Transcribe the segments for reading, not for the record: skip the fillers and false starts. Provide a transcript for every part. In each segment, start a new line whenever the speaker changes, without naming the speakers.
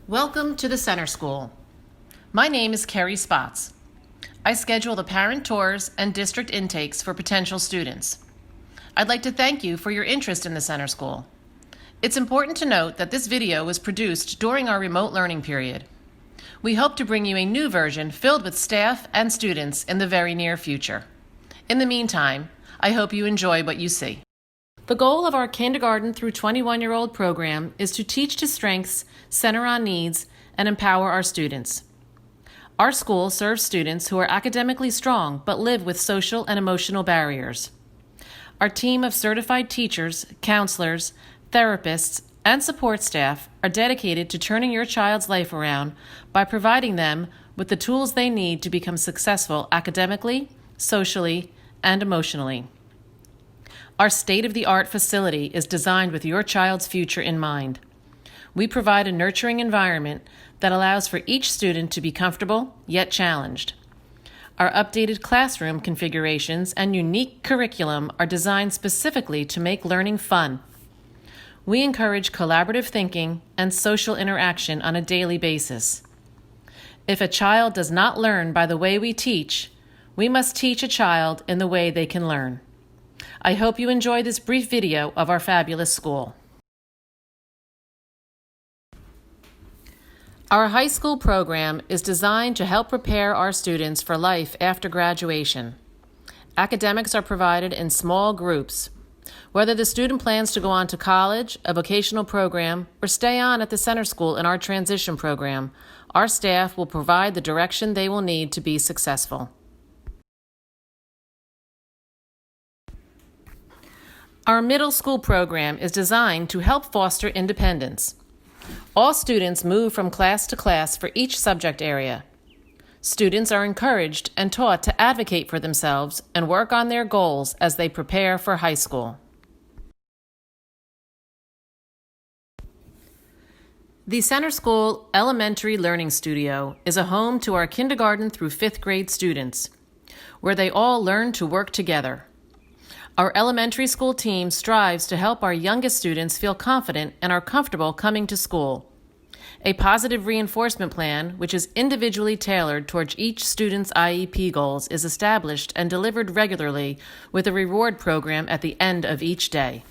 Welcome to the Center School. My name is Carrie Spots. I schedule the parent tours and district intakes for potential students. I'd like to thank you for your interest in the Center School. It's important to note that this video was produced during our remote learning period. We hope to bring you a new version filled with staff and students in the very near future. In the meantime, I hope you enjoy what you see. The goal of our kindergarten through 21-year-old program is to teach to strengths, center on needs, and empower our students. Our school serves students who are academically strong but live with social and emotional barriers. Our team of certified teachers, counselors, therapists, and support staff are dedicated to turning your child's life around by providing them with the tools they need to become successful academically, socially, and emotionally. Our state-of-the-art facility is designed with your child's future in mind. We provide a nurturing environment that allows for each student to be comfortable yet challenged. Our updated classroom configurations and unique curriculum are designed specifically to make learning fun. We encourage collaborative thinking and social interaction on a daily basis. If a child does not learn by the way we teach, we must teach a child in the way they can learn. I hope you enjoy this brief video of our fabulous school. Our high school program is designed to help prepare our students for life after graduation. Academics are provided in small groups. Whether the student plans to go on to college, a vocational program, or stay on at the Center School in our transition program, our staff will provide the direction they will need to be successful. Our middle school program is designed to help foster independence. All students move from class to class for each subject area. Students are encouraged and taught to advocate for themselves and work on their goals as they prepare for high school. The Center School Elementary Learning Studio is a home to our kindergarten through 5th grade students, where they all learn to work together. Our elementary school team strives to help our youngest students feel confident and are comfortable coming to school. A positive reinforcement plan, which is individually tailored towards each student's IEP goals, is established and delivered regularly with a reward program at the end of each day.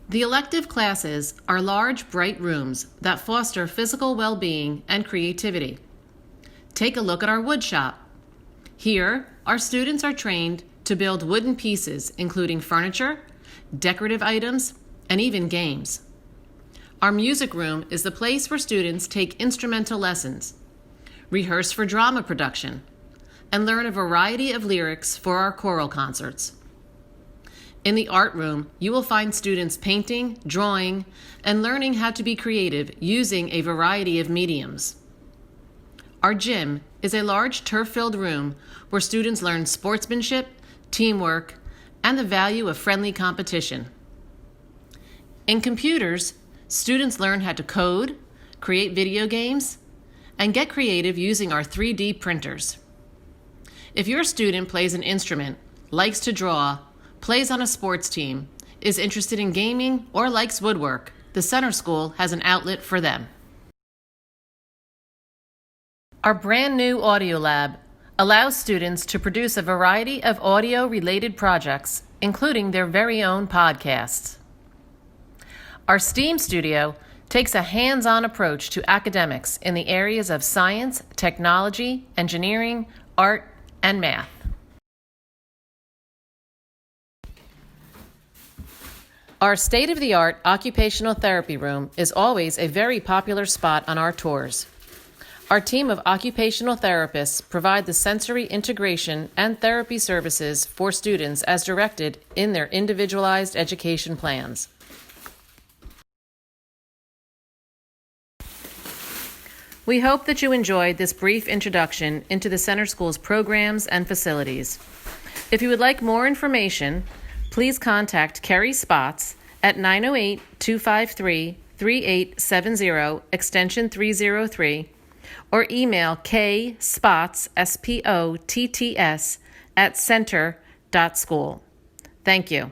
The elective classes are large, bright rooms that foster physical well-being and creativity. Take a look at our wood shop. Here, our students are trained to build wooden pieces, including furniture, decorative items, and even games. Our music room is the place where students take instrumental lessons, rehearse for drama production, and learn a variety of lyrics for our choral concerts. In the art room, you will find students painting, drawing, and learning how to be creative using a variety of mediums. Our gym is a large turf-filled room where students learn sportsmanship, teamwork, and the value of friendly competition. In computers, students learn how to code, create video games, and get creative using our 3D printers. If your student plays an instrument, likes to draw, plays on a sports team, is interested in gaming, or likes woodwork, the Center School has an outlet for them. Our brand new audio lab allows students to produce a variety of audio-related projects, including their very own podcasts. Our STEAM studio takes a hands-on approach to academics in the areas of science, technology, engineering, art, and math. Our state-of-the-art occupational therapy room is always a very popular spot on our tours. Our team of occupational therapists provide the sensory integration and therapy services for students as directed in their individualized education plans. We hope that you enjoyed this brief introduction into the Center School's programs and facilities. If you would like more information, please contact Carrie Spots at 908-253-3870, extension 303, or email kspots, spotts, @center.school. Thank you.